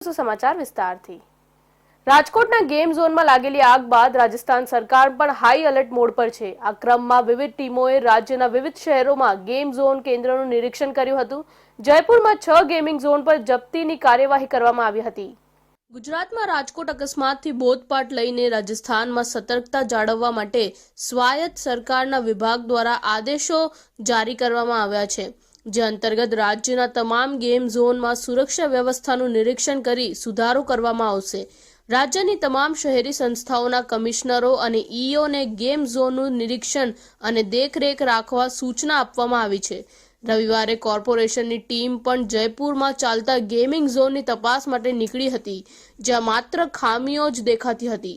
સમાચાર વિસ્તારથી રાજકોટના ગેમ ઝોનમાં લાગેલી આગ બાદ રાજસ્થાન સરકાર પણ હાઈ એલર્ટ મોડ પર છે। આ ક્રમમાં વિવિધ ટીમોએ રાજ્યના વિવિધ શહેરોમાં ગેમ ઝોન કેન્દ્રોનું નિરીક્ષણ કર્યું હતું। જયપુરમાં 6 ગેમિંગ ઝોન પર જપ્તીની કાર્યવાહી કરવામાં આવી હતી। ગુજરાતમાં રાજકોટ અકસ્માતથી બોધપાઠ લઈને રાજસ્થાનમાં સતર્કતા જાળવવા માટે સ્વાયત્ત સરકારના વિભાગ દ્વારા આદેશો જારી કરવામાં આવ્યા છે, જે અંતર્ગત રાજ્યના તમામ ગેમ ઝોનમાં સુરક્ષા વ્યવસ્થાનું નિરીક્ષણ કરી સુધારો કરવામાં આવશે। રાજ્યની તમામ શહેરી સંસ્થાઓના કમિશનરો અને ઈઓને ગેમ ઝોનનું નિરીક્ષણ અને દેખરેખ રાખવા સૂચના આપવામાં આવી છે। રવિવારે કોર્પોરેશનની ટીમ પણ જયપુરમાં ચાલતા ગેમિંગ ઝોનની તપાસ માટે નીકળી હતી, જ્યાં માત્ર ખામીઓ જ દેખાતી હતી।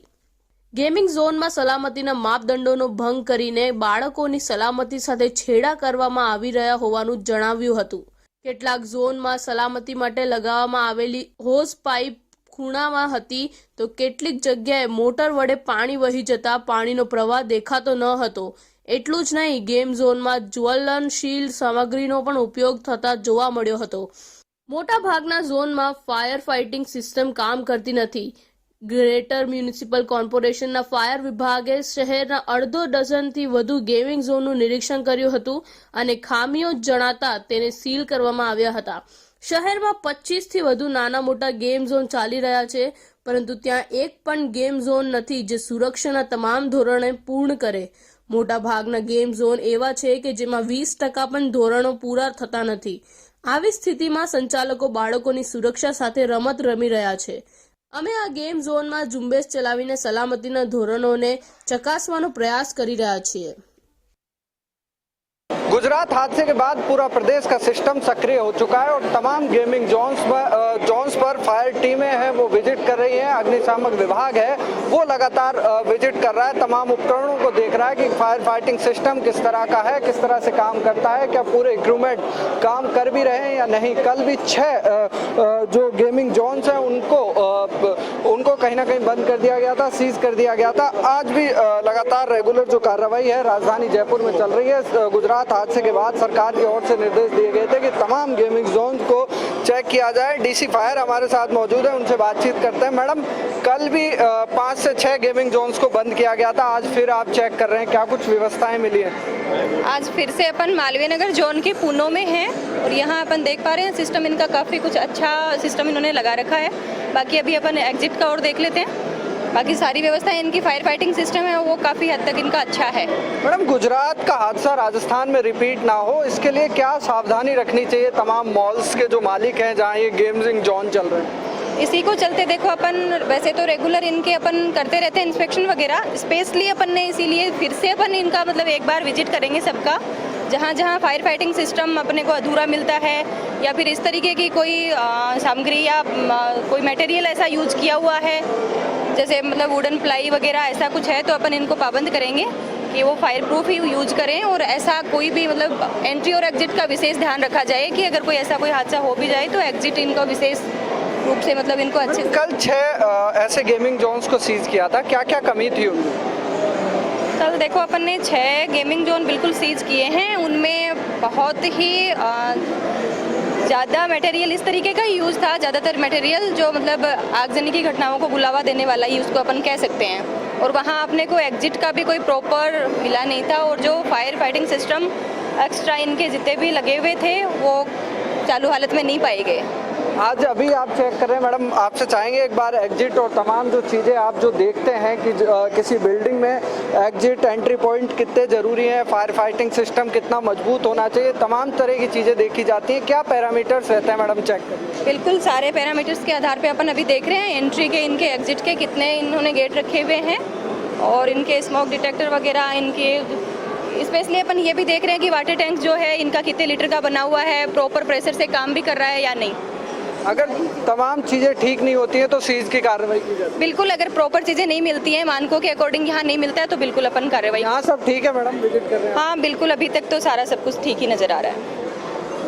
ગેમિંગ ઝોનમાં સલામતીના માપદંડોનો ભંગ કરીને બાળકોની સલામતી સાથે છેડા કરવામાં આવી રહ્યા હોવાનું જણાવ્યું હતું। કેટલાક ઝોનમાં સલામતી માટે લગાવવામાં આવેલી હોઝ પાઇપ ખૂણામાં હતી, તો કેટલીક જગ્યાએ મોટર વડે પાણી વહી જતા પાણીનો પ્રવાહ દેખાતો ન હતો। એટલું જ નહીં, ગેમ ઝોનમાં જ્વલનશીલ સામગ્રીનો પણ ઉપયોગ થતા જોવા મળ્યો હતો। મોટાભાગના ઝોનમાં ફાયર ફાઇટિંગ સિસ્ટમ કામ કરતી નથી। ગ્રેટર મ્યુનિસિપલ કોર્પોરેશનના ફાયર વિભાગે શહેરના અડધો ડઝનથી વધુ ગેમિંગ ઝોનનું નિરીક્ષણ કર્યું હતું અને ખામીઓ જણાતા તેને સીલ કરવામાં આવ્યા હતા। શહેરમાં 25થી વધુ નાના મોટા ગેમ ઝોન ચાલી રહ્યા છે, પરંતુ ત્યાં એક પણ ગેમ ઝોન નથી જે સુરક્ષાના તમામ ધોરણો પૂર્ણ કરે। મોટાભાગના ગેમ ઝોન એવા છે કે જેમાં 20% પણ ધોરણો પૂરા થતા નથી। આવી સ્થિતિમાં સંચાલકો બાળકોની સુરક્ષા સાથે રમત રમી રહ્યા છે। અમે આ ગેમ ઝોનમાં ઝુંબેશ ચલાવીને સલામતીના ધોરણોને चकासવાનો प्रयास કરી રહ્યા છીએ। गुजरात हादसे के बाद पूरा प्रदेश का सिस्टम सक्रिय हो चुका है और तमाम गेमिंग जोन्स पर फायर टीमें हैं वो विजिट कर रही हैं। अग्निशामक विभाग है वो लगातार विजिट कर रहा है, तमाम उपकरणों को देख रहा है कि फायर फाइटिंग सिस्टम किस तरह का है, किस तरह से काम करता है, क्या पूरे इक्विपमेंट काम कर भी रहे हैं या नहीं। कल भी 6 जो गेमिंग जोन्स हैं उनको कहीं ना कहीं बंद कर दिया गया था, सीज कर दिया गया था। आज भी लगातार रेगुलर जो कार्रवाई है राजधानी जयपुर में चल रही है। गुजरात हादसे के बाद सरकार की ओर से निर्देश दिए गए थे कि तमाम गेमिंग जोन को चेक किया जाए। डीसी फायर हमारे साथ मौजूद है, उनसे बातचीत करते हैं। मैडम, कल भी 5 से 6 गेमिंग जोन्स को बंद किया गया था, आज फिर आप चेक कर रहे हैं, क्या कुछ व्यवस्थाएं मिली हैं? आज फिर से अपन मालवीय नगर जोन के पूनो में हैं और यहाँ अपन देख पा रहे हैं सिस्टम इनका काफ़ी कुछ अच्छा सिस्टम इन्होंने लगा रखा है। बाकी अभी अपन एग्जिट का और देख लेते हैं। बाकी सारी व्यवस्थाएं इनकी फायर फाइटिंग सिस्टम है वो काफ़ी हद तक इनका अच्छा है। मैडम, गुजरात का हादसा राजस्थान में रिपीट ना हो इसके लिए क्या सावधानी रखनी चाहिए तमाम मॉल्स के जो मालिक हैं जहाँ ये गेमिंग जोन चल रहे हैं? इसी को चलते देखो अपन वैसे तो रेगुलर इनके अपन करते रहते हैं इंस्पेक्शन वगैरह, स्पेशली अपन ने इसीलिए फिर से अपन इनका मतलब एक बार विजिट करेंगे सबका, जहाँ जहाँ फायर फाइटिंग सिस्टम अपने को अधूरा मिलता है या फिर इस तरीके की कोई सामग्री या कोई मटेरियल ऐसा यूज किया हुआ है, जैसे मतलब वुडन प्लाई वगैरह ऐसा कुछ है, तो अपन इनको पाबंद करेंगे कि वो फायर प्रूफ ही यूज करें। और ऐसा कोई भी मतलब एंट्री और एग्जिट का विशेष ध्यान रखा जाए कि अगर कोई ऐसा कोई हादसा हो भी जाए तो एग्जिट इनका विशेष रूप से मतलब इनको अच्छे। कल 6 ऐसे गेमिंग जोन्स को सीज किया था, क्या क्या कमी थी उनमें? कल देखो अपन ने 6 गेमिंग जोन बिल्कुल सीज किए हैं, उनमें बहुत ही ज़्यादा मटेरियल इस तरीके का ही यूज़ था। ज़्यादातर मटेरियल जो मतलब आगजनी की घटनाओं को बुलावा देने वाला ही उसको अपन कह सकते हैं। और वहाँ अपने को एग्जिट का भी कोई प्रॉपर मिला नहीं था और जो फायर फाइटिंग सिस्टम एक्स्ट्रा इनके जितने भी लगे हुए थे वो चालू हालत में नहीं पाए गए। आज अभी आप चेक कर रहे हैं, मैडम आपसे चाहेंगे एक बार एग्जिट और तमाम जो चीज़ें आप जो देखते हैं कि किसी बिल्डिंग में एग्जिट एंट्री पॉइंट कितने ज़रूरी हैं, फायर फाइटिंग सिस्टम कितना मजबूत होना चाहिए, तमाम तरह की चीज़ें देखी जाती हैं। क्या पैरामीटर्स रहते हैं मैडम चेक करें? बिल्कुल सारे पैरामीटर्स के आधार पर अपन अभी देख रहे हैं एंट्री के इनके एग्जिट के कितने इन्होंने गेट रखे हुए हैं और इनके स्मोक डिटेक्टर वगैरह इनके स्पेशली अपन ये भी देख रहे हैं कि वाटर टैंक जो है इनका कितने लीटर का बना हुआ है, प्रॉपर प्रेशर से काम भी कर रहा है या नहीं। अगर तमाम चीज़ें ठीक नहीं होती हैं तो सीज की कार्रवाई की जाती है? बिल्कुल, अगर प्रॉपर चीज़ें नहीं मिलती हैं, मानकों के अकॉर्डिंग यहाँ नहीं मिलता है तो बिल्कुल अपन कार्रवाई। यहाँ सब ठीक है मैडम, विजिट कर रहे हैं? हाँ बिल्कुल, अभी तक तो सारा सब कुछ ठीक ही नज़र आ रहा है।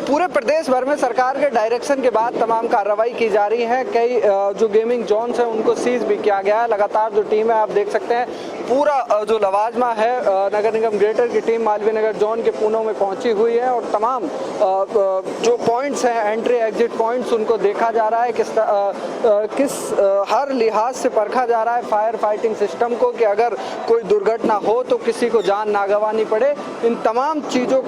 पूरे प्रदेश भर में सरकार के डायरेक्शन के बाद तमाम कार्रवाई की जा रही है। कई जो गेमिंग जोन्स हैं उनको सीज भी किया गया है। लगातार जो टीम है आप देख सकते हैं पूरा जो लवाजमा है नगर निगम ग्रेटर की टीम मालवीय नगर जोन के पूनों में पहुंची हुई है और तमाम जो पॉइंट्स हैं, एंट्री एग्जिट पॉइंट्स, उनको देखा जा रहा है, किस हर लिहाज से परखा जा रहा है फायर फाइटिंग सिस्टम को कि अगर कोई दुर्घटना हो तो किसी को जान ना गंवानी पड़े। इन तमाम चीज़ों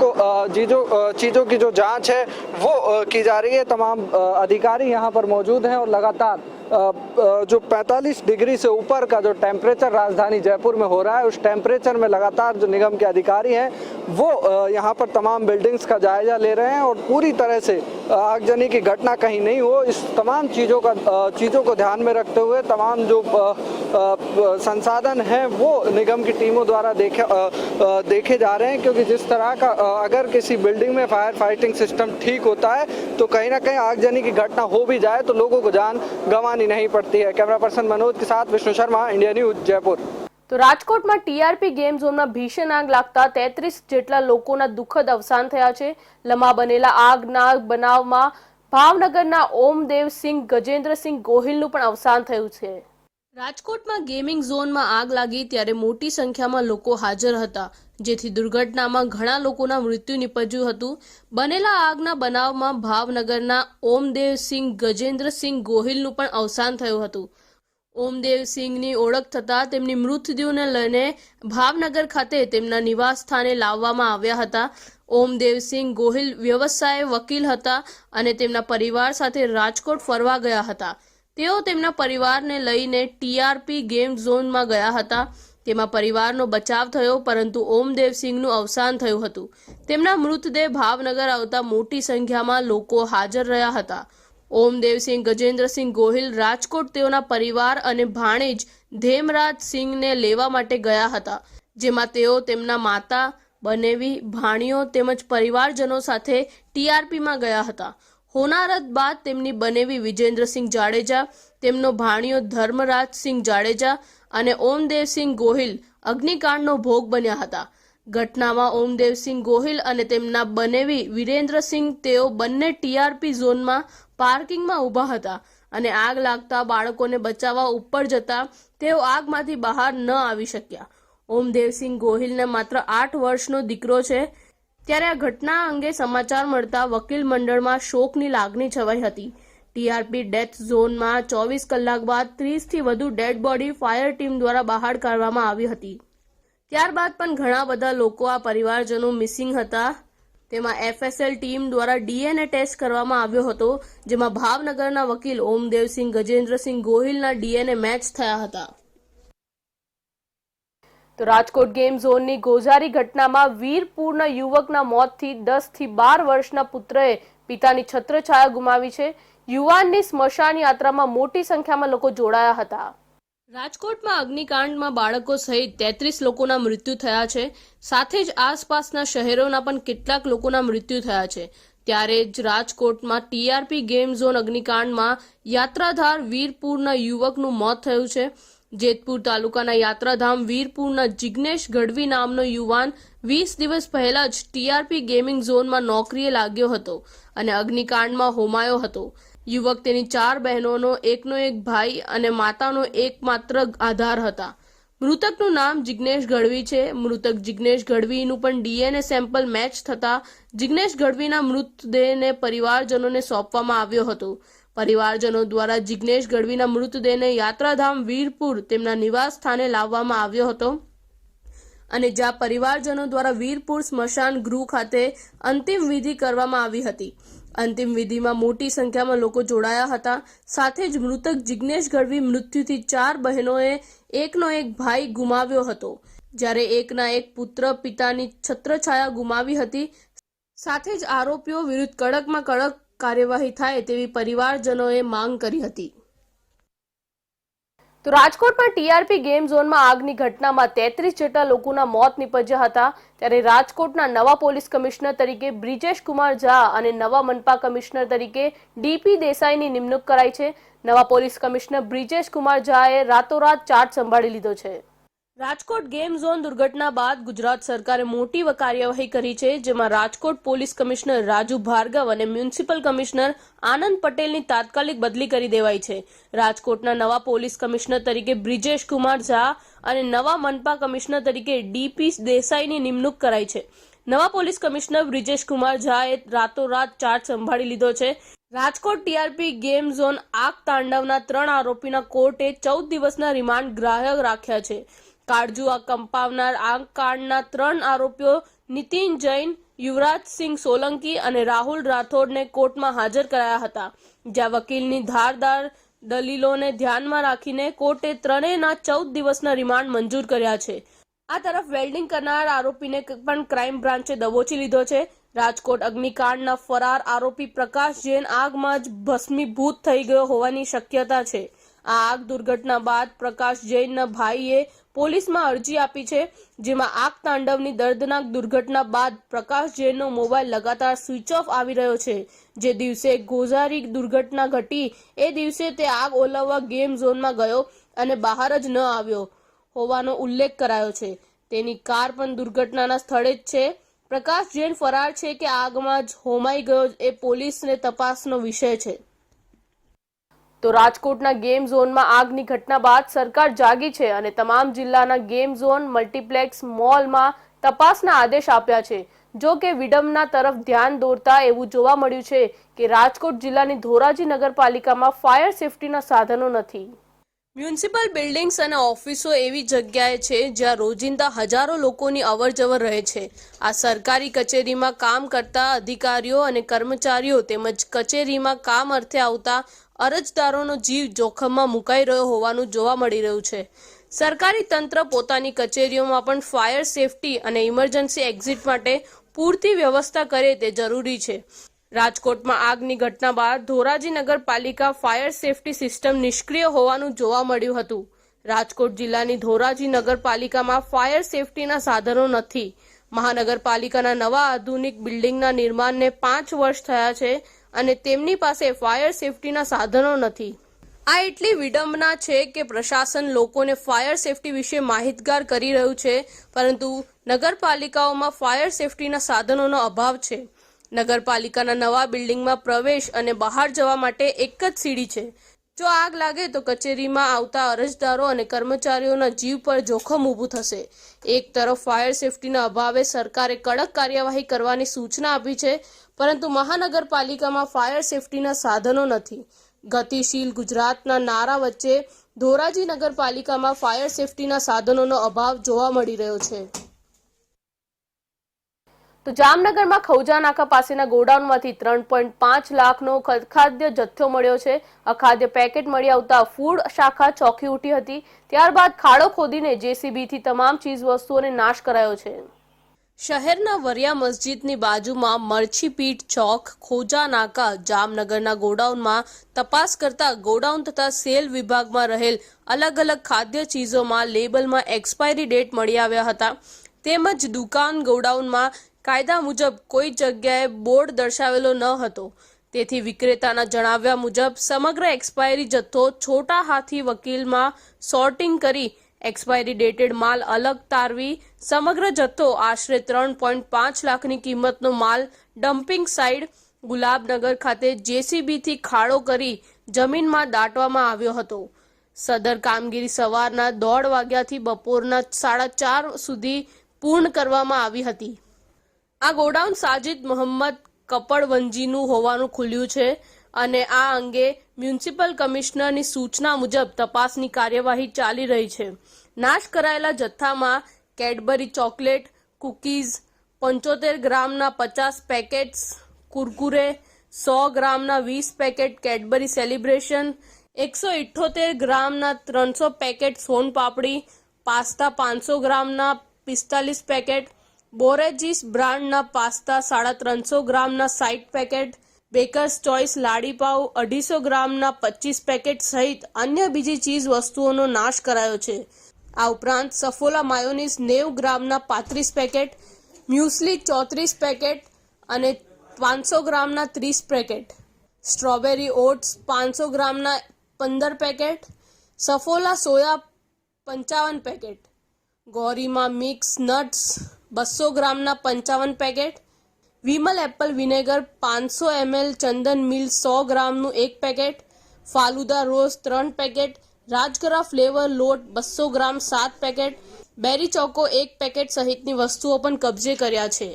की जो जांच है वो की जा रही है। तमाम अधिकारी यहाँ पर मौजूद हैं और लगातार जो 45 डिग्री से ऊपर का जो टेम्परेचर राजधानी जयपुर में हो रहा है, उस टेम्परेचर में लगातार जो निगम के अधिकारी हैं वो यहाँ पर तमाम बिल्डिंग्स का जायजा ले रहे हैं और पूरी तरह से आगजनी की घटना कहीं नहीं हो, इस तमाम चीज़ों को ध्यान में रखते हुए तमाम जो संसाधन हैं वो निगम की टीमों द्वारा देखे जा रहे हैं। क्योंकि जिस तरह का अगर किसी बिल्डिंग में फायर फाइटिंग सिस्टम ठीक होता है तो कहीं ना कहीं आगजनी की घटना हो भी जाए तो लोगों को जान गंवानी नहीं पड़ती है। कैमरा पर्सन मनोज के साथ विष्णु शर्मा, इंडिया न्यूज, जयपुर। તો રાજકોટમાં ટીઆરપી ગેમ ઝોનમાં ભીષણ આગ લાગતા 33 જેટલા લોકોના દુઃખદ અવસાન થયા છે. લમા બનેલા આગના બનાવમાં ભાવનગરના ઓમદેવ સિંહ ગજેન્દ્રસિંહ ગોહિલનું પણ અવસાન થયું છે. રાજકોટમાં ગેમિંગ ઝોનમાં આગ લાગી ત્યારે મોટી સંખ્યામાં લોકો હાજર હતા, જેથી દુર્ઘટનામાં ઘણા લોકોના મૃત્યુ નિપજ્યું હતું. બનેલા આગના બનાવમાં ભાવનગરના ઓમદેવ સિંહ ગજેન્દ્રસિંહ ગોહિલનું પણ અવસાન થયું હતું. ઓમદેવ સિંહની ઓળખ થતા તેમની મૃતદેહને લઈને ભાવનગર ખાતે તેમના નિવાસ સ્થાને લાવવામાં આવ્યા હતા. ઓમદેવ સિંહ ગોહિલ વ્યવસાય વકીલ હતા અને તેમના પરિવાર સાથે રાજકોટ ફરવા ગયા હતા. તેઓ તેમના પરિવારને લઈને ટીઆરપી ગેમ ઝોનમાં ગયા હતા. તેમાં પરિવારનો બચાવ થયો, પરંતુ ઓમદેવ સિંહનું અવસાન થયું હતું. તેમના મૃતદેહ ભાવનગર આવતા મોટી સંખ્યામાં લોકો હાજર રહ્યા હતા. ઓમદેવસિંહ ગજેન્દ્રસિંહ ગોહિલ રાજકોટ તેઓના પરિવાર અને ભાણેજ ધેમરાજ સિંહને લેવા માટે ગયા હતા, જેમાં તેઓ તેમના માતા, બનેવી, ભાણીઓ તેમજ પરિવારજનો સાથે ટીઆરપીમાં ગયા હતા. હોનારત બાદ તેમની બનેવી વિજેન્દ્રસિંહ જાડેજા, તેમનો ભાણિયો ધર્મરાજસિંહ જાડેજા અને ઓમદેવસિંહ ગોહિલ અગ્નિકાંડનો ભોગ બન્યા હતા. ઘટનામાં ઓમદેવસિંહ ગોહિલ અને તેમના બનેવી વિરેન્દ્રસિંહ તેઓ બંને ટીઆરપી ઝોનમાં પાર્કિંગમાં ઊભા હતા અને આગ લાગતા બાળકોને બચાવવા ઉપર જતા તેઓ આગમાંથી બહાર ન આવી શક્યા. ઓમદેવસિંહ ગોહિલને માત્ર 8 વર્ષનો દીકરો છે. ત્યારે આ ઘટના અંગે સમાચાર મળતા વકીલ મંડળમાં શોકની લાગણી છવાઈ હતી. ટીઆરપી ડેથ ઝોનમાં 24 કલાક બાદ 30 થી વધુ ડેડ બોડી ફાયર ટીમ દ્વારા બહાર કાઢવામાં આવી હતી. ત્યારબાદ પણ ઘણા બધા લોકો આ પરિવારજનો મિસિંગ હતા. તેમાં એફએસએલ ટીમ દ્વારા ડીએનએ ટેસ્ટ કરવામાં આવ્યો હતો, જેમાં ભાવનગરના વકીલ ઓમદેવસિંહ ગજેન્દ્રસિંહ ગોહિલના ડીએનએ મેચ થયા હતા. તો રાજકોટ ગેમ ઝોનની ગોઝારી ઘટનામાં વીરપુરના યુવકના મોતથી 10 થી 12 વર્ષના પુત્રએ પિતાની છત્રછાયા ગુમાવી છે. યુવાનની સ્મશાન યાત્રામાં મોટી સંખ્યામાં લોકો જોડાયા હતા. રાજકોટમાં અગ્નિકાંડમાં બાળકો સહિત 33 લોકોના મૃત્યુ થયા છે. સાથે જ આસપાસના શહેરોના પણ કેટલાક લોકોના મૃત્યુ થયા છે. ત્યારે જ રાજકોટમાં ટીઆરપી ગેમ ઝોન અગ્નિકાંડમાં યાત્રાધાર વીરપુરના યુવકનું મોત થયું છે. જેતપુર તાલુકાના યાત્રાધામ વીરપુરના જિગ્નેશ ગઢવી નામનો યુવાન 20 દિવસ પહેલા જ ટીઆરપી ગેમિંગ ઝોનમાં નોકરીએ લાગ્યો હતો અને અગ્નિકાંડમાં હોમાયો હતો. યુવક તેની 4 બહેનોનો એકનો એક ભાઈ અને માતાનો એકમાત્ર આધાર હતા. મૃતકનું નામ જિગ્નેશ ગઢવી છે. મૃતક જિગ્નેશ ગઢવીનું પણ ડીએનએ સેમ્પલ મેચ થતા જિગ્નેશ ગઢવીના મૃતદેહને પરિવારજનોને સોંપવામાં આવ્યો હતો. પરિવારજનો દ્વારા જિગ્નેશ ગઢવીના મૃતદેહને યાત્રાધામ વીરપુર તેમના નિવાસ સ્થાને લાવવામાં આવ્યો હતો અને જ્યાં પરિવારજનો દ્વારા વીરપુર સ્મશાન ગૃહ ખાતે અંતિમ વિધિ કરવામાં આવી હતી. અંતિમ વિધિમાં મોટી સંખ્યામાં લોકો જોડાયા હતા. સાથે જ મૃતક જિગ્નેશ ગઢવી મૃત્યુથી 4 બહેનોએ એકનો એક ભાઈ ગુમાવ્યો હતો, જ્યારે એકના એક પુત્ર પિતાની છત્રછાયા ગુમાવી હતી. સાથે જ આરોપીઓ વિરુદ્ધ કડકમાં કડક કાર્યવાહી થાય તેવી પરિવારજનોએ માંગ કરી હતી. તો રાજકોટમાં ટીઆરપી ગેમ ઝોનમાં આગની ઘટનામાં 33 જેટલા લોકોના મોત નિપજ્યા હતા. ત્યારે રાજકોટના નવા પોલીસ કમિશનર તરીકે બ્રિજેશ કુમાર ઝા અને નવા મનપા કમિશનર તરીકે ડીપી દેસાઈની નિમણૂક કરાઈ છે. નવા પોલીસ કમિશનર બ્રિજેશ કુમાર ઝાએ રાતોરાત ચાર્જ સંભાળી લીધો છે. રાજકોટ ગેમ ઝોન દુર્ઘટના બાદ ગુજરાત સરકારે મોટી કાર્યવાહી કરી છે, જેમાં રાજકોટ પોલીસ કમિશનર રાજુ ભાર્ગવ અને મ્યુનિસિપલ કમિશનર આનંદ પટેલની તાત્કાલિક બદલી કરી દેવાઈ છે. રાજકોટના નવા પોલીસ કમિશનર તરીકે બ્રિજેશ કુમાર ઝા અને નવા મનપા કમિશનર તરીકે ડીપી દેસાઈની નિમણૂક કરાઈ છે. નવા પોલીસ કમિશનર બ્રિજેશ કુમાર ઝાએ રાતોરાત ચાર્જ સંભાળી લીધો છે. રાજકોટ ટીઆરપી ગેમ ઝોન આગ તાંડવના 3 આરોપીના કોર્ટે 14 દિવસના રિમાન્ડ ગ્રાહ્ય રાખ્યા છે. કાળજુ આગ કંપાવનાર આગ કાંડના 3 આરોપીઓ નીતિન જૈન, યુવરાજસિંહ સોલંકી અને રાહુલ રાઠોડને કોર્ટમાં હાજર કરાયા હતા, જ્યાં વકીલની ધારદાર દલીલોને ધ્યાનમાં રાખીને કોર્ટે ત્રણેયના 14 દિવસના રિમાન્ડ મંજૂર કર્યા છે. આ તરફ વેલ્ડિંગ કરનાર આરોપીને પણ ક્રાઇમ બ્રાન્ચે દબોચી લીધો છે. રાજકોટ અગ્નિકાંડના ફરાર આરોપી પ્રકાશ જૈન આગમાં જ ભસ્મીભૂત થઈ ગયો હોવાની શક્યતા છે. આ આગ દુર્ઘટના બાદ પ્રકાશ જૈનના ભાઈએ પોલીસમાં અરજી આપી છે, જેમાં આગ તાંડવની દર્દનાક દુર્ઘટના બાદ પ્રકાશ જૈનનો મોબાઈલ લગાતાર સ્વિચ ઓફ આવી રહ્યો છે. જે દિવસે ગોઝારી દુર્ઘટના ઘટી એ દિવસે તે આગ ઓલવવા ગેમ ઝોનમાં ગયો અને બહાર જ ન આવ્યો હોવાનો ઉલ્લેખ કરાયો છે. તેની કાર પણ દુર્ઘટનાના સ્થળે જ છે. પ્રકાશ જૈન ફરાર છે કે આગમાં જ હોમાઈ ગયો એ પોલીસને તપાસનો વિષય છે. તો રાજકોટના ગેમ ઝોનમાં આગની ઘટના બાદ સરકાર જાગી છે અને તમામ જિલ્લાના ગેમ ઝોન, મલ્ટીપ્લેક્સ, મોલમાં તપાસના આદેશ આપ્યા છે. જો કે વિડંબના તરફ ધ્યાન દોરતા એવું જોવા મળ્યું છે કે રાજકોટ જિલ્લાની ધોરાજી નગરપાલિકામાં ફાયર સેફટીના સાધનો નથી. મ્યુનિસિપલ બિલ્ડિંગ્સ અને ઓફિસો એવી જગ્યાએ છે જ્યાં રોજિંદા હજારો લોકોની અવરજવર રહે છે. આ સરકારી કચેરીમાં કામ કરતા અધિકારીઓ અને કર્મચારીઓ તેમજ કચેરીમાં કામ અર્થે આવતા અરજદારોનો જીવ જોખમમાં મુકાઈ રહ્યો હોવાનું જોવા મળી રહ્યું છે. સરકારી તંત્ર પોતાની કચેરીઓમાં પણ ફાયર સેફટી અને ઇમરજન્સી એક્ઝિટ માટે પૂરતી વ્યવસ્થા કરે તે જરૂરી છે. રાજકોટમાં આગની ઘટના બાદ ધોરાજી નગરપાલિકા ફાયર સેફટી સિસ્ટમ નિષ્ક્રિય હોવાનું જોવા મળ્યું હતું. રાજકોટ જિલ્લાની ધોરાજી નગરપાલિકામાં ફાયર સેફટીના સાધનો નથી. મહાનગરપાલિકાના નવા આધુનિક બિલ્ડિંગના નિર્માણને 5 વર્ષ થયા છે અને તેમની પાસે ફાયર સેફટીના સાધનો નથી. આ એટલી વિડંબના છે કે પ્રશાસન લોકોને ફાયર સેફટી વિશે માહિતગાર કરી રહ્યું છે, પરંતુ નગરપાલિકાઓમાં ફાયર સેફટીના સાધનોનો અભાવ છે. નગરપાલિકાના નવા બિલ્ડિંગમાં પ્રવેશ અને બહાર જવા માટે એક જ સીડી છે. જો આગ લાગે તો કચેરીમાં આવતા અરજદારો અને કર્મચારીઓના જીવ પર જોખમ ઊભું થશે. એક તરફ ફાયર સેફટીના અભાવે સરકારે કડક કાર્યવાહી કરવાની સૂચના આપી છે, પરંતુ મહાનગરપાલિકામાં ફાયર સેફટીના સાધનો નથી. ગતિશીલ ગુજરાતના નારા વચ્ચે ધોરાજી નગરપાલિકામાં ફાયર સેફટીના સાધનોનો અભાવ જોવા મળી રહ્યો છે. તો જામનગરમાં ખૌજા નાકા પાસેના ગોડાઉનમાંથી 3.5 લાખનો ખાદ્ય જથ્થો મળ્યો છે. અખાદ્ય પેકેટ મળી આવતા ફૂડ શાખા ચોંકી ઉઠી હતી. ત્યારબાદ ખાડો ખોદીને જેસીબીથી તમામ ચીજ વસ્તુઓને નાશ કરાયો છે. શહેરના વરિયા મસ્જિદની બાજુમાં મરચીપીટ ચોક, ખોજા નાકા, જામનગરના ગોડાઉનમાં તપાસ કરતા ગોડાઉન તથા સેલ વિભાગમાં રહેલ અલગ અલગ ખાદ્ય ચીજોમાં લેબલમાં એક્સપાયરી ડેટ મળી આવ્યા હતા. તેમજ દુકાન ગોડાઉનમાં કાયદા મુજબ કોઈ જગ્યાએ બોર્ડ દર્શાવેલો ન હતો. તેથી વિક્રેતાના જણાવ્યા મુજબ સમગ્ર એક્સપાયરી જથ્થો છોટા હાથી વકીલમાં સોર્ટિંગ કરી એક્સપાયરી ડેટેડ માલ અલગ તારવી સમગ્ર જથ્થો આશરે 3.5 લાખની કિંમતનો માલ ડમ્પિંગ સાઇડ ગુલાબનગર ખાતે જેસીબીથી ખાડો કરી જમીનમાં દાટવામાં આવ્યો હતો. સદર કામગીરી સવારના 1:30 વાગ્યાથી બપોરના 4:30 સુધી પૂર્ણ કરવામાં આવી હતી. આ ગોડાઉન સાજિદ મોહમ્મદ કપડવંજીનું હોવાનું ખુલ્યું છે અને આ અંગે મ્યુનિસિપલ કમિશનરની સૂચના મુજબ તપાસની કાર્યવાહી ચાલી રહી છે. નાશ કરાયેલા જથ્થામાં કેડબરી ચોકલેટ, કુકીઝ, 75 ગ્રામના 50 પેકેટ્સ કુરકુરે, 100 ગ્રામના 20 પેકેટ કેડબરી સેલિબ્રેશન, 178 ગ્રામના 300 પેકેટ સોનપાપડી, પાસ્તા 500 ગ્રામના 45 પેકેટ, બોરેજીસ બ્રાન્ડના પાસ્તા 350 ગ્રામના 60 પેકેટ, બેકર્સ ચોઇસ લાડીપાવ 250 ગ્રામના 25 પેકેટ સહિત અન્ય બીજી ચીજ વસ્તુઓનો નાશ કરાયો છે. આ ઉપરાંત સફોલા માયોનીઝ 90 ગ્રામના 35 પેકેટ, મ્યુસલી 34 પેકેટ અને 500 ગ્રામના 30 પેકેટ, સ્ટ્રોબેરી ઓટ્સ 500 ગ્રામના 15 પેકેટ, સફોલા સોયા 55 પેકેટ, ગોરીમાં મિક્સ નટ્સ 200 ગ્રામના 55 packet, Vimal apple vinegar 500 ml, ચંદન મિલ 100 ગ્રામનું 1 packet, falooda rose 3 packet, Rajgira flavour લોટ 200 gram 7 packet, berry choco 1 packet સહિતની વસ્તુઓ પણ કબજે કર્યા છે.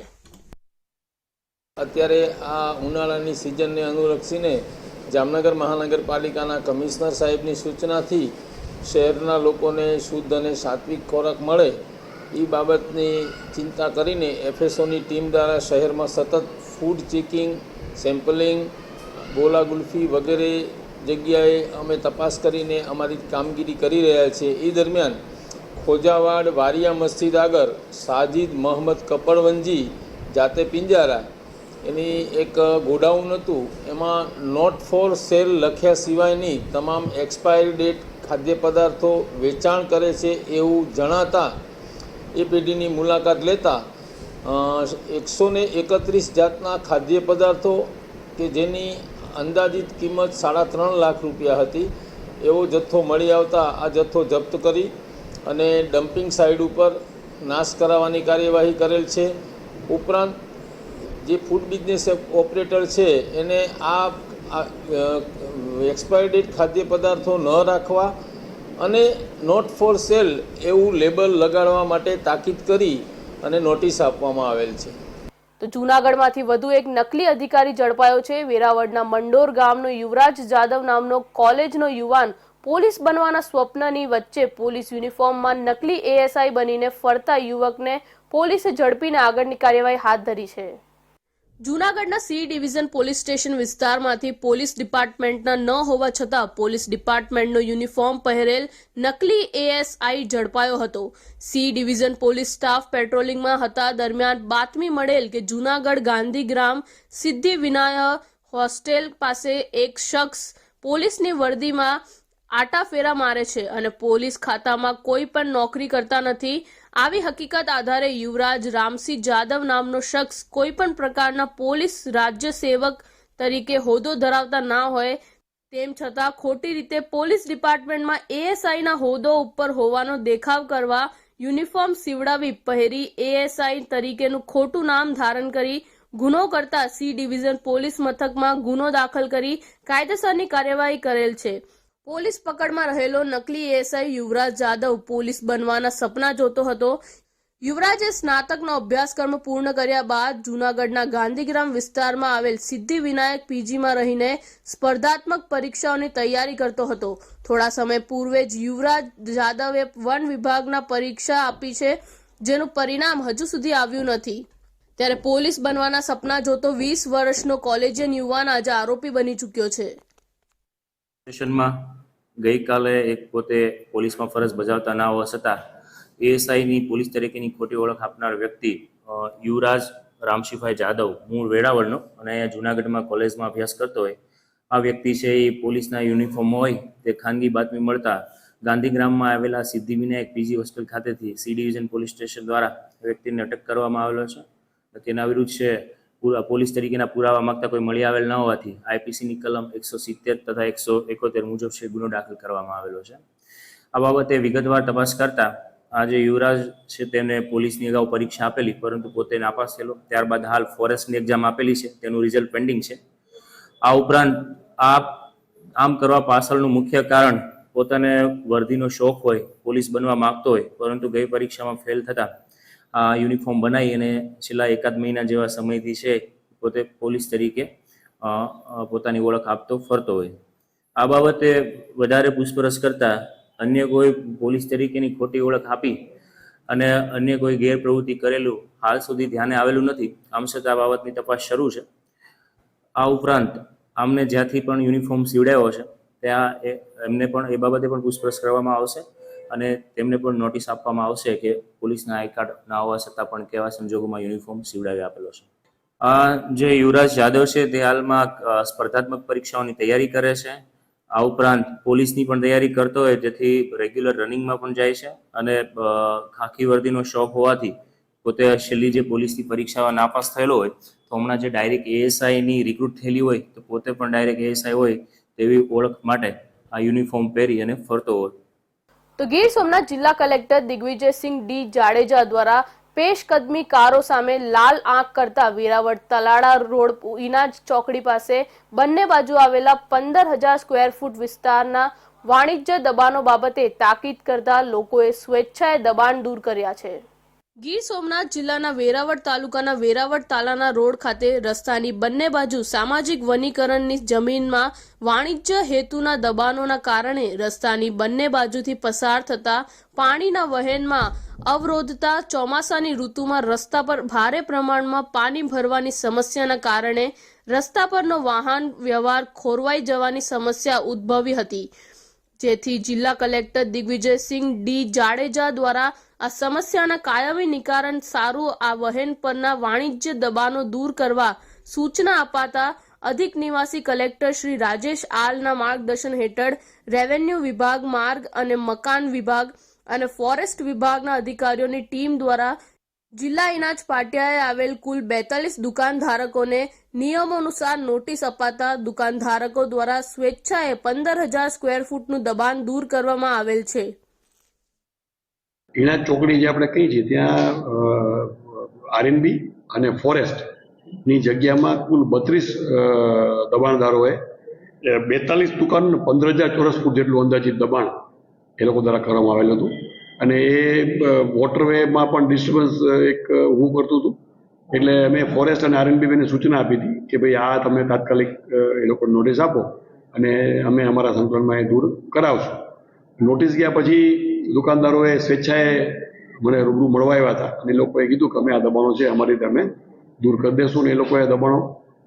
અત્યારે આ ઉનાળાની સિઝનને અનુલક્ષીને જામનગર મહાનગરપાલિકાના કમિશનર સાહેબની સૂચનાથી શહેરના લોકોને શુદ્ધ અને સાત્વિક ખોરાક મળે એ બાબતની ચિંતા કરીને એફએસઓની ટીમ દ્વારા શહેરમાં સતત ફૂડ ચેકિંગ, સેમ્પલિંગ, ગોલા ગુલ્ફી વગેરે જગ્યાએ અમે તપાસ કરીને અમારી કામગીરી કરી રહ્યા છીએ. એ દરમિયાન ખોજાવાડ વારિયા મસ્જિદ આગળ સાજિદ મોહમ્મદ કપડવંજી જાતે પિંજારા એની એક ગોડાઉન હતું, એમાં નોટ ફોર સેલ લખ્યા સિવાયની તમામ એક્સપાયરી ડેટ ખાદ્ય પદાર્થો વેચાણ કરે છે એવું જણાતા એ પેઢીની મુલાકાત લેતા 131 જાતના ખાદ્ય પદાર્થો કે જેની અંદાજિત કિંમત 3.5 લાખ રૂપિયા હતી એવો જથ્થો મળી આવતા આ જથ્થો જપ્ત કરી અને ડમ્પિંગ સાઇટ ઉપર નાશ કરાવવાની કાર્યવાહી કરેલ છે. ઉપરાંત જે ફૂડ બિઝનેસ ઓપરેટર છે એને આ એક્સપાયરી ડેટ ખાદ્ય પદાર્થો ન રાખવા અને નોટ ફોર સેલ એવું લેબલ લગાડવા માટે તાકીદ કરી અને નોટિસ આપવામાં આવેલ છે. તો જૂનાગઢમાંથી વધુ એક નકલી અધિકારી ઝડપાયો છે. વેરાવળના મંડોર ગામનો યુવરાજ જાદવ નામનો કોલેજનો યુવાન પોલીસ બનવાના સ્વપ્નની વચ્ચે પોલીસ યુનિફોર્મમાં નકલી એએસઆઈ બનીને ફરતા યુવકને પોલીસે ઝડપીને આગળની કાર્યવાહી હાથ ધરી છે. જૂનાગઢના સી ડિવિઝન પોલીસ સ્ટેશન વિસ્તારમાંથી પોલીસ ડિપાર્ટમેન્ટના ન હોવા છતાં પોલીસ ડિપાર્ટમેન્ટનો યુનિફોર્મ પહેરેલ નકલી એએસઆઈ ઝડપાયો હતો. સી ડિવિઝન પોલીસ સ્ટાફ પેટ્રોલિંગમાં હતા દરમિયાન બાતમી મળેલ કે જૂનાગઢ ગાંધીગ્રામ સિદ્ધિ વિનાયક હોસ્ટેલ પાસે એક શખ્સ પોલીસની વર્દીમાં આટાફેરા મારે છે અને પોલીસ ખાતામાં કોઈ પણ નોકરી કરતા નથી. આવી હકીકત આધારે યુવરાજ રામસિંહ જાદવ નામનો શખ્સ કોઈ પણ પ્રકારના પોલીસ રાજ્ય સેવક તરીકે હોદ્દો ધરાવતા ના હોય તેમ છતાં ખોટી રીતે પોલીસ ડિપાર્ટમેન્ટમાં એએસઆઈના હોદ્દો ઉપર હોવાનો દેખાવ કરવા યુનિફોર્મ સીવડાવી પહેરી એએસઆઈ તરીકેનું ખોટું નામ ધારણ કરી ગુનો કરતા સી ડિવિઝન પોલીસ મથકમાં ગુનો દાખલ કરી કાયદેસરની કાર્યવાહી કરેલ છે. પોલીસ પકડમાં રહેલો નકલી એએસઆઈ યુવરાજ જાદવ પોલીસ બનવાના સપના જોતો હતો. યુવરાજે સ્નાતકનો અભ્યાસક્રમ પૂર્ણ કર્યા બાદ જૂનાગઢના ગાંધીગ્રામ વિસ્તારમાં આવેલ સિદ્ધિ વિનાયક પીજીમાં રહીને સ્પર્ધાત્મક પરીક્ષાઓની તૈયારી કરતો હતો. થોડા સમય પૂર્વે જ યુવરાજ જાદવે વન વિભાગના પરીક્ષા આપી છે જેનું પરિણામ હજુ સુધી આવ્યું નથી. ત્યારે પોલીસ બનવાના સપના જોતો 20 વર્ષનો કોલેજિયન યુવાન આજે આરોપી બની ચૂક્યો છે. સ્ટેશનમાં ગઈકાલે એક પોતે પોલીસમાં ફરજ બજાવતા ના હોવા છતાં એએસઆઈની પોલીસ તરીકેની ખોટી ઓળખ આપનાર વ્યક્તિ યુવરાજ રામસિંહભાઈ જાદવ મૂળ વેરાવળનો અને અહીંયા જૂનાગઢમાં કોલેજમાં અભ્યાસ કરતો હોય આ વ્યક્તિ છે એ પોલીસના યુનિફોર્મ હોય તે ખાનગી બાતમી મળતા ગાંધીગ્રામમાં આવેલા સિદ્ધિ વિનાયક પીજી હોસ્ટેલ ખાતેથી સી ડિવિઝન પોલીસ સ્ટેશન દ્વારા વ્યક્તિને અટક કરવામાં આવેલો છે. તેના વિરુદ્ધ છે પોલીસ તરીકેના પુરાવા માંગતા કોઈ મળી આવેલ ન હોવાથી આઈપીસીની કલમ 170 તથા 171 મુજબ છે ગુનો દાખલ કરવામાં આવેલો છે. આ બાબતે વિગતવાર તપાસ કરતા આ જે યુવરાજ છે તેને પોલીસની અગાઉ પરીક્ષા આપેલી પરંતુ પોતે નાપાસ થયેલો. ત્યારબાદ હાલ ફોરેસ્ટની એક્ઝામ આપેલી છે તેનું રિઝલ્ટ પેન્ડિંગ છે. આ ઉપરાંત આમ કરવા પાછળનું મુખ્ય કારણ પોતાને વર્દીનો શોખ હોય, પોલીસ બનવા માંગતો હોય પરંતુ ગઈ પરીક્ષામાં ફેલ થતા આ યુનિફોર્મ બનાવી અને છેલ્લા 1 મહિના જેવા સમયથી છે પોતે પોલીસ તરીકે પોતાની ઓળખ આપતો ફરતો હોય. આ બાબતે વધારે પૂછપરછ કરતા અન્ય કોઈ પોલીસ તરીકેની ખોટી ઓળખ આપી અને અન્ય કોઈ ગેરપ્રવૃત્તિ કરેલું હાલ સુધી ધ્યાને આવેલું નથી. આમ છતાં આ બાબતની તપાસ શરૂ છે. આ ઉપરાંત આમને જ્યાંથી પણ યુનિફોર્મ સીવડાવ્યો છે ત્યાં એમને પણ એ બાબતે પણ પૂછપરછ કરવામાં આવશે અને તેમને પણ નોટિસ આપવામાં આવશે કે પોલીસના આઈ કાર્ડ ના હોવા છતાં પણ કેવા સંજોગોમાં યુનિફોર્મ સીવડાવી આપેલો છે. આ જે યુવરાજ જાદવ છે તે હાલમાં સ્પર્ધાત્મક પરીક્ષાઓની તૈયારી કરે છે. આ ઉપરાંત પોલીસની પણ તૈયારી કરતો હોય જેથી રેગ્યુલર રનિંગમાં પણ જાય છે અને ખાખી વર્દીનો શોખ હોવાથી પોતે છેલ્લી જે પોલીસની પરીક્ષામાં નાપાસ થયેલો હોય તો હમણાં જે ડાયરેક્ટ એએસઆઈની રિક્રુટ થયેલી હોય તો પોતે પણ ડાયરેક્ટ એએસઆઈ હોય તેવી ઓળખ માટે આ યુનિફોર્મ પહેરી અને ફરતો હોય. તો ગીર સોમનાથ જિલ્લા કલેક્ટર દિગ્વિજયસિંહ ડી જાડેજા દ્વારા પેશકદમી કારો સામે લાલ આંખ કરતા વેરાવળ તલાડા રોડ ઇનાજ ચોકડી પાસે બંને બાજુ આવેલા 15,000 સ્ક્વેર ફૂટ વિસ્તારના વાણિજ્ય દબાણો બાબતે તાકીદ કરતા લોકોએ સ્વેચ્છાએ દબાણ દૂર કર્યા છે. ગીર સોમનાથ જિલ્લાના વેરાવળ તાલુકાના વેરાવળ તાલાના રોડ ખાતે રસ્તાની બંને બાજુ સામાજિક વનીકરણની જમીનમાં વાણિજ્ય હેતુના દબાણોના કારણે રસ્તાની બંને બાજુથી પસાર થતા પાણીના વહેણમાં અવરોધતા ચોમાસાની ઋતુમાં રસ્તા પર ભારે પ્રમાણમાં પાણી ભરવાની સમસ્યાના કારણે રસ્તા પરનો વાહન વ્યવહાર ખોરવાઈ જવાની સમસ્યા ઉદ્ભવી હતી, જેથી જિલ્લા કલેક્ટર દિગ્વિજયસિંહ ડી જાડેજા દ્વારા આ સમસ્યાના કાયમી નિકારણ સારું આ વહેણ પરના વાણિજ્ય દબાણો દૂર કરવા સૂચના અપાતા અધિક નિવાસી કલેક્ટર શ્રી રાજેશ આલના માર્ગદર્શન હેઠળ રેવન્યુ વિભાગ, માર્ગ અને મકાન વિભાગ અને ફોરેસ્ટ વિભાગના અધિકારીઓની ટીમ દ્વારા જિલ્લા ઇનાજ પાટિયાએ આવેલ કુલ 42 દુકાનધારકોને નિયમોનુસાર નોટિસ અપાતા દુકાનધારકો દ્વારા સ્વેચ્છાએ 15,000 સ્ક્વેર ફૂટનું દબાણ દૂર કરવામાં આવેલ છે. ઇનાજ ચોકડી જે આપણે કહીએ છીએ ત્યાં આરએનબી અને ફોરેસ્ટની જગ્યામાં કુલ 32 દબાણદારોએ 42 દુકાન 15,000 ચોરસ ફૂટ જેટલું અંદાજિત દબાણ એ લોકો દ્વારા કરવામાં આવેલું હતું. અને એ વોટરવેમાં પણ ડિસ્ટર્બન્સ એક ઊભું કરતું હતું. એટલે અમે ફોરેસ્ટ અને આરએનબી બેને સૂચના આપી હતી કે ભાઈ આ તમે તાત્કાલિક એ લોકોને નોટિસ આપો અને અમે અમારા સંકલનમાં એ દૂર કરાવશું. નોટિસ ગયા પછી દુકાનદારોએ સ્વેચ્છાએ મને રૂબરૂ મળવા આવ્યા હતા અને એ લોકોએ કીધું કે અમે આ દબાણો છે અમારી રીતે અમે દૂર કરી દઈશું. ને એ લોકોએ દબાણો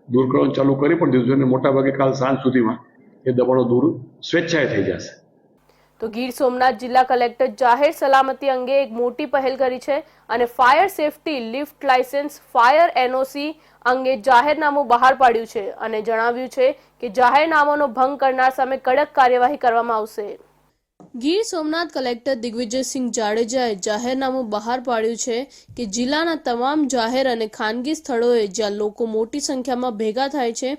દૂર કરવાનું ચાલુ કરી પણ દીધું અને મોટાભાગે કાલ સાંજ સુધીમાં એ દબાણો દૂર સ્વેચ્છાએ થઈ જશે. તો ગીર સોમનાથ જિલ્લા કલેક્ટર જાહેર સલામતી અંગે એક મોટી પહેલ કરી છે અને fire safety, lift licence, fire NOC અંગે જાહેરનામું બહાર પાડ્યું છે અને જણાવ્યું છે કે જાહેરનામાનો ભંગ કરનાર સામે કડક કાર્યવાહી કરવામાં આવશે. ગીર સોમનાથ કલેક્ટર દિગ્વિજયસિંહ જાડેજાએ જાહેરનામું બહાર પાડ્યું છે કે જિલ્લાના તમામ જાહેર અને ખાનગી સ્થળોએ જ્યાં લોકો મોટી સંખ્યામાં ભેગા થાય છે,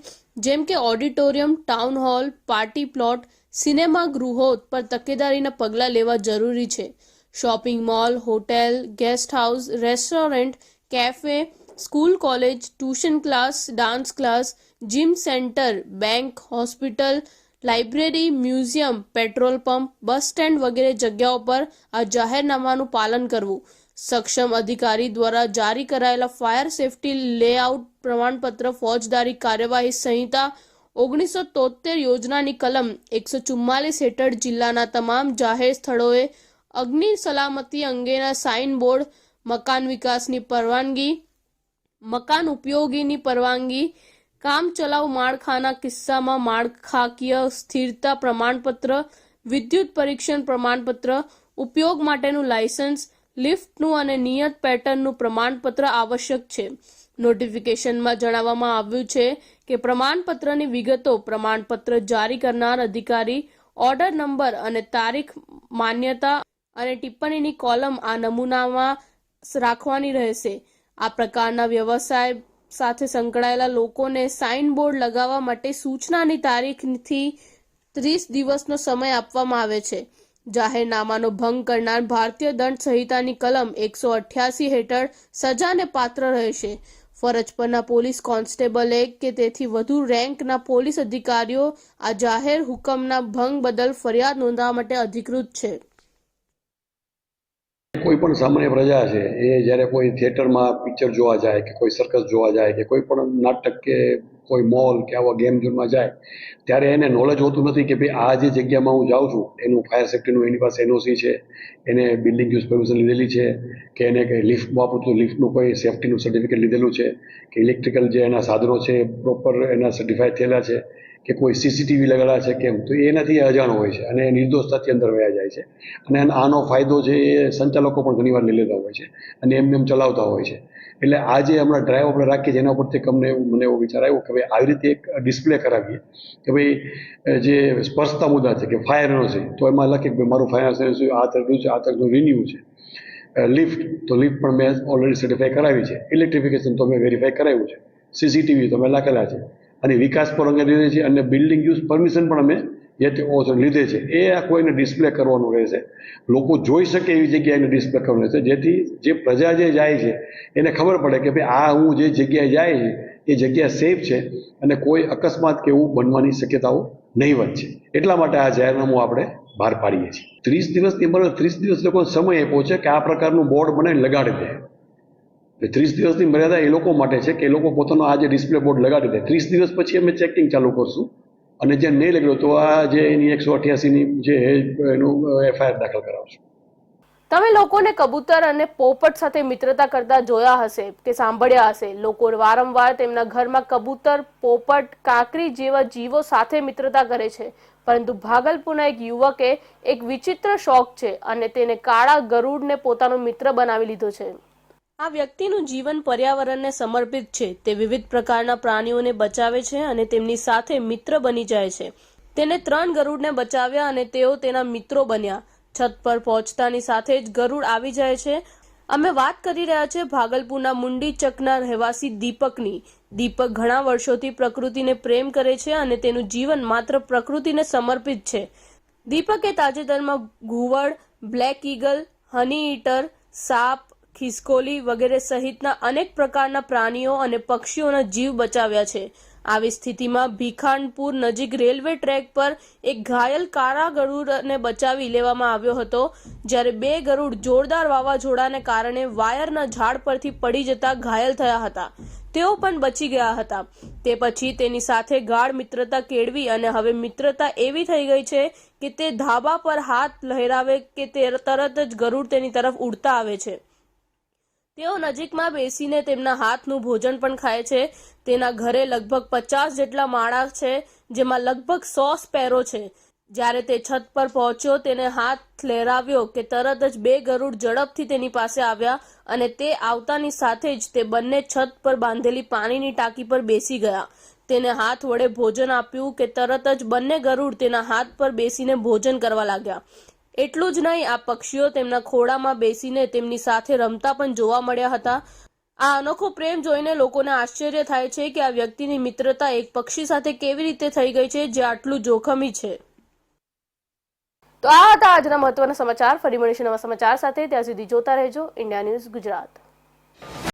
જેમ કે auditorium, town hall, party plot, cinema ગૃહો પર તકેદારીના પગલાં લેવા જરૂરી છે. Shopping mall, hotel, guest house, restaurant, cafe, school, college, tuition class, dance class, gym centre, bank, hospital, library, museum, petrol pump, bus stand વગેરે જગ્યાઓ પર આ જાહેરનામાનું પાલન કરવું. સક્ષમ અધિકારી દ્વારા જારી કરાયેલા ફાયર સેફટી લેઆઉટ પ્રમાણપત્ર, ફોજદારી કાર્યવાહી સંહિતા 1973 યોજનાની કલમ 144 હેઠળ જિલ્લાના તમામ જાહેર સ્થળોએ અગ્નિ સલામતી અંગેના સાઇન બોર્ડ, મકાન વિકાસની પરવાનગી, મકાન ઉપયોગીની પરવાનગી, કામચલાઉ માળખાના કિસ્સામાં માળખાકીય સ્થિરતા પ્રમાણપત્ર, વિદ્યુત પરીક્ષણ પ્રમાણપત્ર, ઉપયોગ માટેનું લાયસન્સ, લિફ્ટનું અને નિયત પેટર્નનું પ્રમાણપત્ર આવશ્યક છે. નોટિફિકેશનમાં જણાવવામાં આવ્યું છે કે પ્રમાણપત્રની વિગતો પ્રમાણપત્ર જારી કરનાર અધિકારી, ઓર્ડર નંબર અને તારીખ, માન્યતા અને ટિપ્પણીની કોલમ આ નમૂનામાં રાખવાની રહેશે. આ પ્રકારના વ્યવસાય સાથે સંકળાયેલા લોકોને સાઇન બોર્ડ લગાવવા માટે સૂચનાની તારીખથી 30 દિવસનો સમય આપવામાં આવે છે. જાહેરનામાનો ભંગ કરનાર ભારતીય દંડ સંહિતાની કલમ 188 હેઠળ સજાને પાત્ર રહેશે. ફરજ પરના પોલીસ કોન્સ્ટેબલ કે તેથી વધુ રેન્કના પોલીસ અધિકારીઓ આ જાહેર હુકમના ભંગ બદલ ફરિયાદ નોંધવા માટે અધિકૃત છે. કોઈ પણ સામાન્ય પ્રજા છે એ જ્યારે કોઈ થિયેટરમાં પિક્ચર જોવા જાય કે કોઈ સર્કસ જોવા જાય કે કોઈ પણ નાટક કે કોઈ મોલ કે આવા ગેમ ઝોનમાં જાય ત્યારે એને નોલેજ હોતું નથી કે ભાઈ આ જે જગ્યામાં હું જાઉં છું એનું ફાયર સેફ્ટીનું એની પાસે એનઓસી છે, એને બિલ્ડિંગ યુઝ પરમિશન લીધેલી છે કે એને કંઈ લિફ્ટ વાપરું તો લિફ્ટનું કોઈ સેફ્ટીનું સર્ટિફિકેટ લીધેલું છે કે ઇલેક્ટ્રિકલ જે એના સાધનો છે પ્રોપર એના સર્ટિફાઈડ થયેલા છે કે કોઈ સીસીટીવી લગાડ્યા છે કેમ, તો એનાથી અજાણ હોય છે અને નિર્દોષતાથી અંદર વયા જાય છે. અને આનો ફાયદો છે એ સંચાલકો પણ ઘણીવાર લઈ લેતા હોય છે અને એમ ચલાવતા હોય છે. એટલે આ જે હમણાં ડ્રાઈવ આપણે રાખીએ છીએ એના ઉપરથી મને એવો વિચાર આવ્યો કે ભાઈ આવી રીતે એક ડિસ્પ્લે કરાવીએ કે ભાઈ જે સ્પર્શતા મુદ્દા છે કે ફાયરનો છે તો એમાં લખીએ કે ભાઈ મારું ફાયર આ તરફનું છે, આ તરફનું રિન્યુ છે. લિફ્ટ તો લિફ્ટ પણ મેં ઓલરેડી સર્ટિફાઈ કરાવી છે, ઇલેક્ટ્રિફિકેશન તો મેં વેરીફાઈ કરાવ્યું છે, સીસીટીવી તો મેં લખેલા છે અને વિકાસ પર અંગે છે અને બિલ્ડિંગ યુઝ પરમિશન પણ અમે જે તેઓ લીધે છે એ આ કોઈને ડિસ્પ્લે કરવાનું રહેશે, લોકો જોઈ શકે એવી જગ્યાએ એને ડિસ્પ્લે કરવાનું રહેશે, જેથી જે પ્રજા જે જાય છે એને ખબર પડે કે ભાઈ આ હું જે જગ્યાએ જાય છે એ જગ્યા સેફ છે અને કોઈ અકસ્માત કે એવું બનવાની શક્યતાઓ નહીવત છે. એટલા માટે આ જાહેરનામું આપણે બહાર પાડીએ છીએ. 30 દિવસની અંદર 30 દિવસ લોકોને સમય આપ્યો છે કે આ પ્રકારનું બોર્ડ બનાવીને લગાડી દે. એટલે 30 દિવસની મર્યાદા એ લોકો માટે છે કે એ લોકો પોતાનો આ જે ડિસ્પ્લે બોર્ડ લગાડી દે. 30 દિવસ પછી અમે ચેકિંગ ચાલુ કરશું અને જે નહીં લગાડ્યું તો આ જે એની 188ની જે એનું FIR દાખલ કરાવશું. તમે લોકોને કબૂતર અને પોપટ સાથે મિત્રતા કરતા જોયા હશે કે સાંભળ્યા હશે. લોકો વારંવાર તેમના ઘરમાં કબૂતર, પોપટ, કાકરી જેવા જીવો સાથે મિત્રતા કરે છે. પરંતુ ભાગલપુરના એક યુવકે એક વિચિત્ર શોખ છે અને તેને કાળા ગરુડને પોતાનો મિત્ર બનાવી લીધો છે. આ વ્યક્તિનું જીવન પર્યાવરણને સમર્પિત છે. તે વિવિધ પ્રકારના પ્રાણીઓને બચાવે છે અને તેમની સાથે મિત્ર બની જાય છે. તેને 3 ગરુડને બચાવ્યા અને તેઓ તેના મિત્રો બન્યા. છત પર પહોંચતાની સાથે જ ગરુડ આવી જાય છે. અમે વાત કરી રહ્યા છીએ ભાગલપુરના મુંડી ચકના રહેવાસી દીપકની. દીપક ઘણા વર્ષોથી પ્રકૃતિને પ્રેમ કરે છે અને તેનું જીવન માત્ર પ્રકૃતિને સમર્પિત છે. દીપકે તાજેતરમાં ઘુવડ, બ્લેક ઈગલ, હની ઈટર, સાપ, ખિસકોલી વગેરે સહિતના અનેક પ્રકારના પ્રાણીઓ અને પક્ષીઓના જીવ બચાવ્યા છે. આવી સ્થિતિમાં ભીખાનપુર નજીક રેલવે ટ્રેક પર એક ઘાયલ કાળા ગરુડને બચાવી લેવામાં આવ્યો હતો. જ્યારે 2 ગરુડ જોરદાર વાવાઝોડાને કારણે વાયરના ઝાડ પરથી પડી જતા ઘાયલ થયા હતા. તેઓ પણ બચી ગયા હતા. તે પછી તેની સાથે ગાઢ મિત્રતા કેળવી અને હવે મિત્રતા એવી થઈ ગઈ છે કે તે ધાબા પર હાથ લહેરાવે કે તરત જ ગરુડ તેની તરફ ઉડતા આવે છે. તેઓ નજીકમાં બેસીને તેમના હાથનું ભોજન પણ ખાય છે. તેના ઘરે લગભગ 50 જેટલા માળા છે, જેમાં લગભગ 100 સ્પેરો છે. જ્યારે તે છત પર પહોંચ્યો, તેને હાથ લહેરાવ્યો કે તરત જ 2 ગરુડ ઝડપથી તેની પાસે આવ્યા અને તે આવતાની સાથે જ તે બંને છત પર બાંધેલી પાણીની ટાંકી પર બેસી ગયા. તેને હાથ વડે ભોજન આપ્યું કે તરત જ બંને ગરુડ તેના હાથ પર બેસીને ભોજન કરવા લાગ્યા. એટલું જ નહીં, આ પક્ષીઓ તેમના ખોળામાં બેસીને તેમની સાથે રમતા પણ જોવા મળ્યા હતા. આ અનોખો પ્રેમ જોઈને લોકોને આશ્ચર્ય થાય છે કે આ વ્યક્તિની મિત્રતા એક પક્ષી સાથે કેવી રીતે થઈ ગઈ છે જે આટલું જોખમી છે. તો આ હતા આજના મહત્વના સમાચાર. ફરી મળીશું નવા સમાચાર સાથે. ત્યાં સુધી જોતા રહેજો ઇન્ડિયા ન્યૂઝ ગુજરાત.